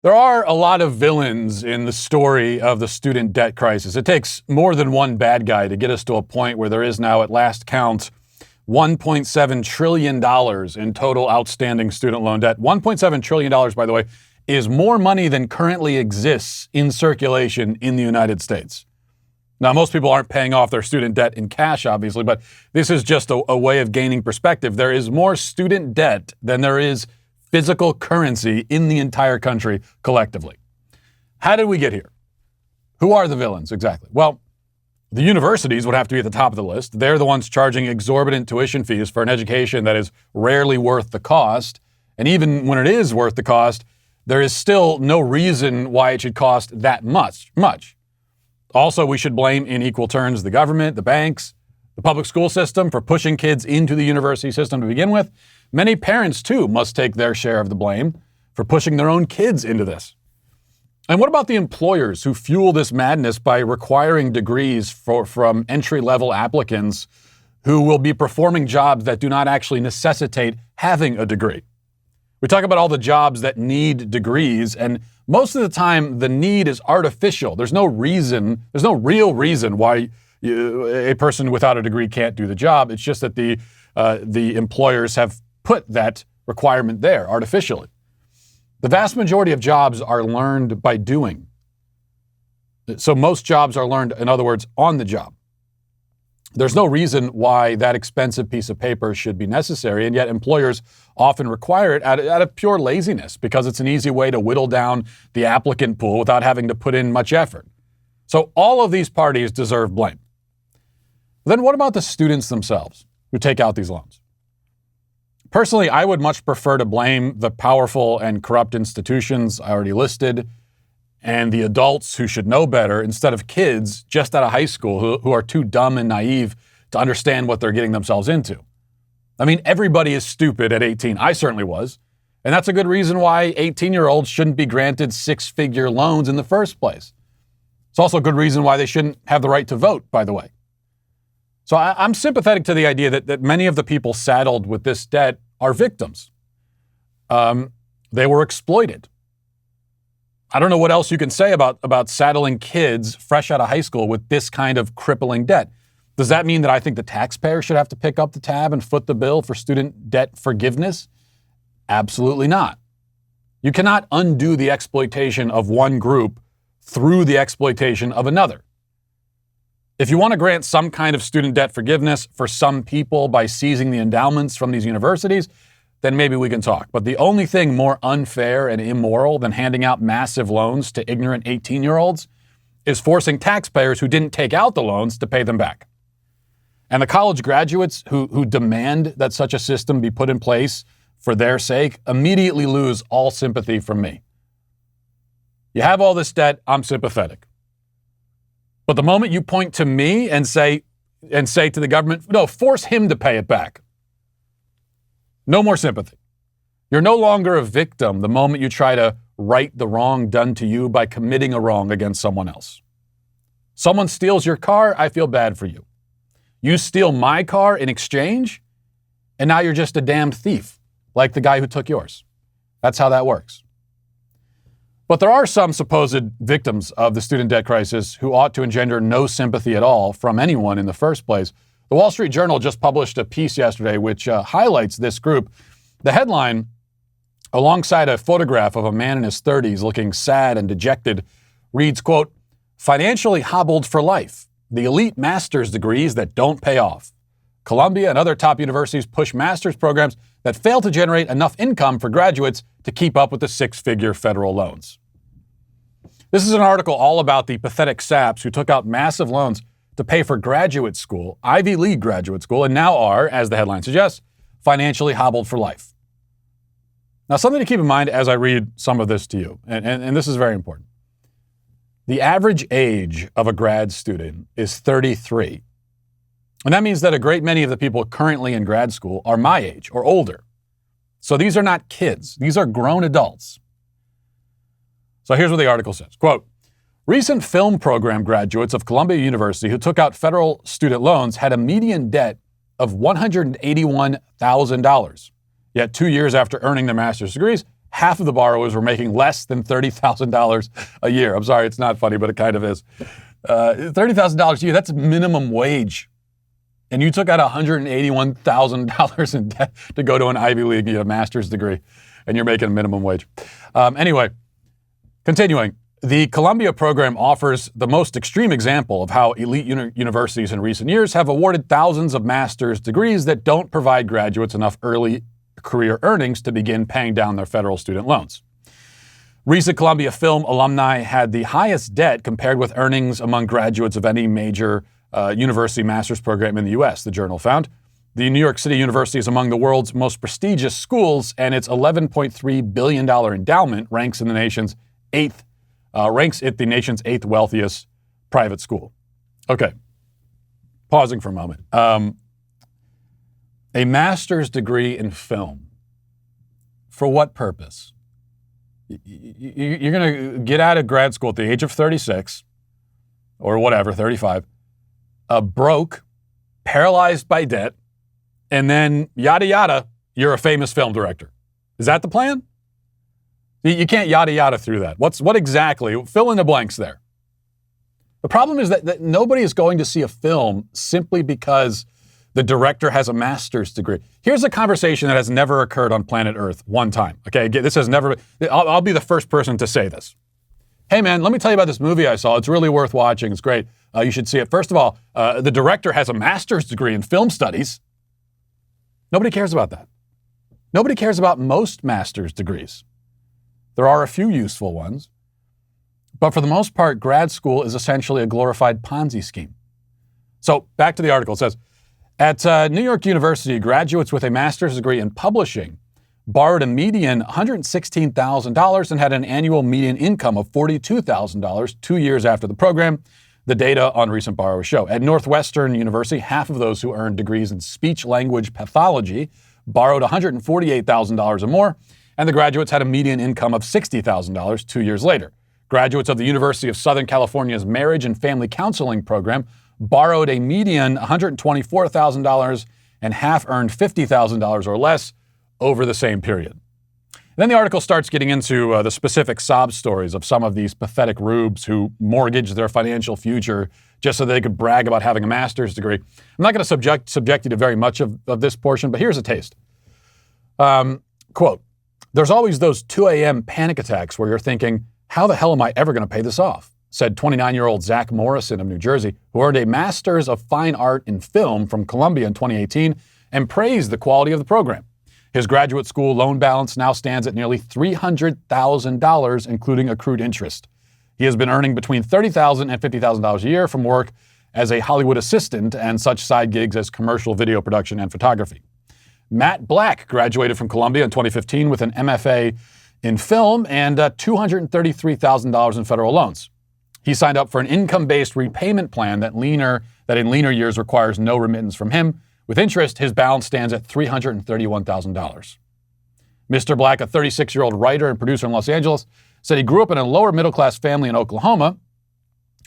There are a lot of villains in the story of the student debt crisis. It takes more than one bad guy to get us to a point where there is now, at last count, $1.7 trillion in total outstanding student loan debt. $1.7 trillion, by the way, is more money than currently exists in circulation in the United States. Now, most people aren't paying off their student debt in cash, obviously, but this is just a way of gaining perspective. There is more student debt than there is physical currency in the entire country collectively. How did we get here? Who are the villains exactly? Well, the universities would have to be at the top of the list. They're the ones charging exorbitant tuition fees for an education that is rarely worth the cost. And even when it is worth the cost, there is still no reason why it should cost that much. Also, we should blame in equal turns the government, the banks, the public school system for pushing kids into the university system to begin with. Many parents, too, must take their share of the blame for pushing their own kids into this. And what about the employers who fuel this madness by requiring degrees from entry-level applicants who will be performing jobs that do not actually necessitate having a degree? We talk about all the jobs that need degrees, and most of the time the need is artificial. There's no real reason why a person without a degree can't do the job. It's just that the employers have put that requirement there artificially. The vast majority of jobs are learned by doing. So most jobs are learned, in other words, on the job. There's no reason why that expensive piece of paper should be necessary, and yet employers often require it out of pure laziness because it's an easy way to whittle down the applicant pool without having to put in much effort. So all of these parties deserve blame. Then what about the students themselves who take out these loans? Personally, I would much prefer to blame the powerful and corrupt institutions I already listed and the adults who should know better instead of kids just out of high school who are too dumb and naive to understand what they're getting themselves into. I mean, everybody is stupid at 18. I certainly was. And that's a good reason why 18-year-olds shouldn't be granted six-figure loans in the first place. It's also a good reason why they shouldn't have the right to vote, by the way. So I'm sympathetic to the idea that many of the people saddled with this debt are victims. They were exploited. I don't know what else you can say about saddling kids fresh out of high school with this kind of crippling debt. Does that mean that I think the taxpayer should have to pick up the tab and foot the bill for student debt forgiveness? Absolutely not. You cannot undo the exploitation of one group through the exploitation of another. If you want to grant some kind of student debt forgiveness for some people by seizing the endowments from these universities, then maybe we can talk. But the only thing more unfair and immoral than handing out massive loans to ignorant 18-year-olds is forcing taxpayers who didn't take out the loans to pay them back. And the college graduates who demand that such a system be put in place for their sake immediately lose all sympathy from me. You have all this debt, I'm sympathetic. But the moment you point to me and say to the government, no, force him to pay it back. No more sympathy. You're no longer a victim the moment you try to right the wrong done to you by committing a wrong against someone else. Someone steals your car, I feel bad for you. You steal my car in exchange, and now you're just a damned thief, like the guy who took yours. That's how that works. But there are some supposed victims of the student debt crisis who ought to engender no sympathy at all from anyone in the first place. The Wall Street Journal just published a piece yesterday which highlights this group. The headline, alongside a photograph of a man in his 30s looking sad and dejected, reads, quote, "Financially hobbled for life. The elite master's degrees that don't pay off. Columbia and other top universities push master's programs that fail to generate enough income for graduates to keep up with the six-figure federal loans." This is an article all about the pathetic saps who took out massive loans to pay for graduate school, Ivy League graduate school, and now are, as the headline suggests, financially hobbled for life. Now, something to keep in mind as I read some of this to you, and this is very important. The average age of a grad student is 33. And that means that a great many of the people currently in grad school are my age or older. So these are not kids. These are grown adults. So here's what the article says. Quote, "Recent film program graduates of Columbia University who took out federal student loans had a median debt of $181,000. Yet 2 years after earning their master's degrees, half of the borrowers were making less than $30,000 a year. I'm sorry, it's not funny, but it kind of is. $30,000 a year, that's minimum wage. And you took out $181,000 in debt to go to an Ivy League and get a master's degree, and you're making minimum wage. Anyway, continuing. The Columbia program offers the most extreme example of how elite universities in recent years have awarded thousands of master's degrees that don't provide graduates enough early career earnings to begin paying down their federal student loans. Recent Columbia film alumni had the highest debt compared with earnings among graduates of any major university master's program in the U.S., the Journal found. The New York City University is among the world's most prestigious schools, and its $11.3 billion endowment ranks it the nation's eighth wealthiest private school. Okay, pausing for a moment. A master's degree in film. For what purpose? You're going to get out of grad school at the age of 36, or whatever, 35, broke, paralyzed by debt, and then yada yada, you're a famous film director. Is that the plan? You can't yada yada through that. What exactly? Fill in the blanks there. The problem is that nobody is going to see a film simply because the director has a master's degree. Here's a conversation that has never occurred on planet Earth one time. Okay, this has never. I'll be the first person to say this. Hey man, let me tell you about this movie I saw. It's really worth watching. It's great. You should see it. First of all, the director has a master's degree in film studies. Nobody cares about that. Nobody cares about most master's degrees. There are a few useful ones, but for the most part, grad school is essentially a glorified Ponzi scheme. So back to the article. It says, at New York University, graduates with a master's degree in publishing borrowed a median $116,000 and had an annual median income of $42,000 2 years after the program, the data on recent borrowers show. At Northwestern University, half of those who earned degrees in speech-language pathology borrowed $148,000 or more, and the graduates had a median income of $60,000 2 years later. Graduates of the University of Southern California's Marriage and Family Counseling program borrowed a median $124,000 and half earned $50,000 or less over the same period. And then the article starts getting into the specific sob stories of some of these pathetic rubes who mortgaged their financial future just so they could brag about having a master's degree. I'm not going to subject you to very much of this portion, but here's a taste. Quote, there's always those 2 a.m. panic attacks where you're thinking, how the hell am I ever going to pay this off? Said 29-year-old Zach Morrison of New Jersey, who earned a Master's of Fine Art in Film from Columbia in 2018 and praised the quality of the program. His graduate school loan balance now stands at nearly $300,000, including accrued interest. He has been earning between $30,000 and $50,000 a year from work as a Hollywood assistant and such side gigs as commercial video production and photography. Matt Black graduated from Columbia in 2015 with an MFA in film and $233,000 in federal loans. He signed up for an income-based repayment plan that in leaner years requires no remittance from him. With interest, his balance stands at $331,000. Mr. Black, a 36-year-old writer and producer in Los Angeles, said he grew up in a lower middle-class family in Oklahoma.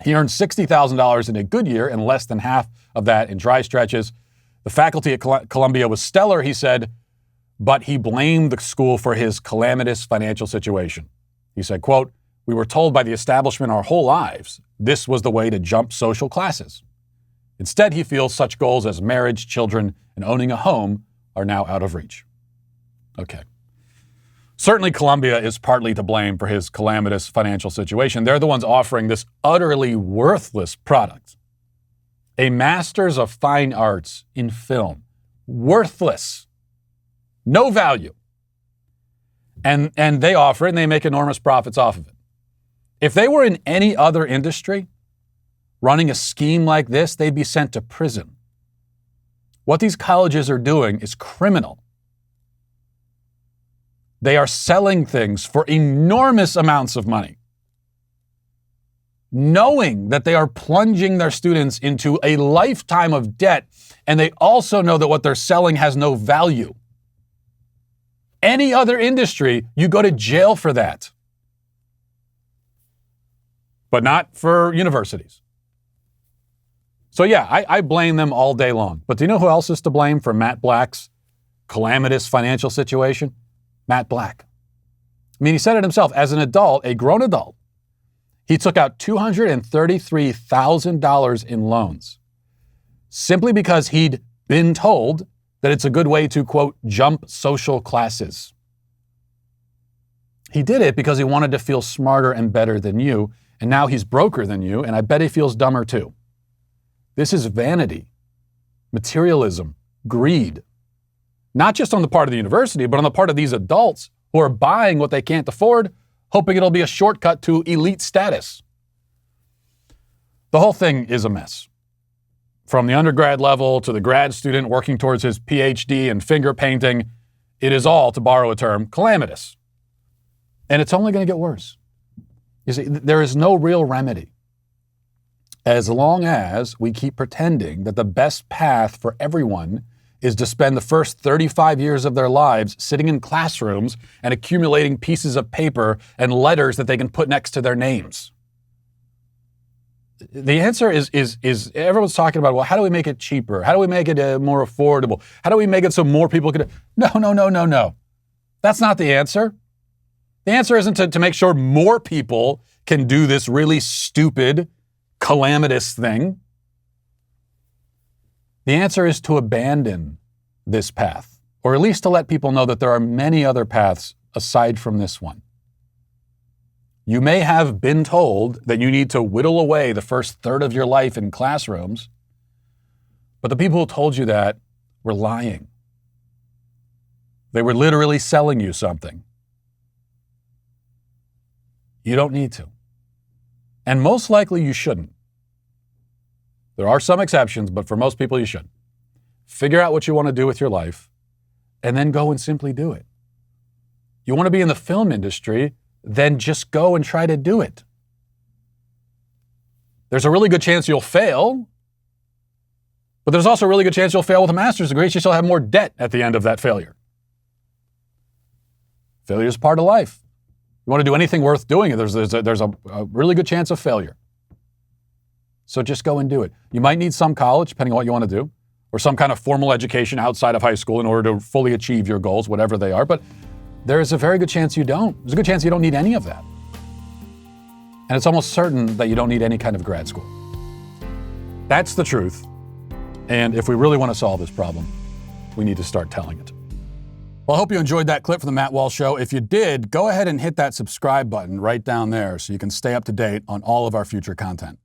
He earned $60,000 in a good year and less than half of that in dry stretches. The faculty at Columbia was stellar, he said, but he blamed the school for his calamitous financial situation. He said, quote, we were told by the establishment our whole lives this was the way to jump social classes. Instead, he feels such goals as marriage, children, and owning a home are now out of reach. Okay. Certainly, Columbia is partly to blame for his calamitous financial situation. They're the ones offering this utterly worthless product. A Master's of Fine Arts in Film. Worthless. No value. And they offer it, and they make enormous profits off of it. If they were in any other industry, running a scheme like this, they'd be sent to prison. What these colleges are doing is criminal. They are selling things for enormous amounts of money, knowing that they are plunging their students into a lifetime of debt, and they also know that what they're selling has no value. Any other industry, you go to jail for that. But not for universities. So yeah, I blame them all day long. But do you know who else is to blame for Matt Black's calamitous financial situation? Matt Black. I mean, he said it himself. As an adult, a grown adult, he took out $233,000 in loans simply because he'd been told that it's a good way to, quote, jump social classes. He did it because he wanted to feel smarter and better than you, and now he's broker than you, and I bet he feels dumber too. This is vanity, materialism, greed, not just on the part of the university, but on the part of these adults who are buying what they can't afford, hoping it'll be a shortcut to elite status. The whole thing is a mess. From the undergrad level to the grad student working towards his PhD in finger painting, it is all, to borrow a term, calamitous. And it's only going to get worse. You see, there is no real remedy as long as we keep pretending that the best path for everyone is to spend the first 35 years of their lives sitting in classrooms and accumulating pieces of paper and letters that they can put next to their names. The answer is everyone's talking about, well, how do we make it cheaper? How do we make it more affordable? How do we make it so more people could? No. That's not the answer. The answer isn't to make sure more people can do this really stupid, calamitous thing. The answer is to abandon this path, or at least to let people know that there are many other paths aside from this one. You may have been told that you need to whittle away the first third of your life in classrooms, but the people who told you that were lying. They were literally selling you something. You don't need to. And most likely you shouldn't. There are some exceptions, but for most people you should. Figure out what you want to do with your life, and then go and simply do it. You want to be in the film industry, then just go and try to do it. There's a really good chance you'll fail, but there's also a really good chance you'll fail with a master's degree, so you still have more debt at the end of that failure. Failure is part of life. You want to do anything worth doing, there's a really good chance of failure. So just go and do it. You might need some college, depending on what you want to do, or some kind of formal education outside of high school in order to fully achieve your goals, whatever they are. But there is a very good chance you don't. There's a good chance you don't need any of that. And it's almost certain that you don't need any kind of grad school. That's the truth. And if we really want to solve this problem, we need to start telling it. Well, I hope you enjoyed that clip from the Matt Walsh Show. If you did, go ahead and hit that subscribe button right down there so you can stay up to date on all of our future content.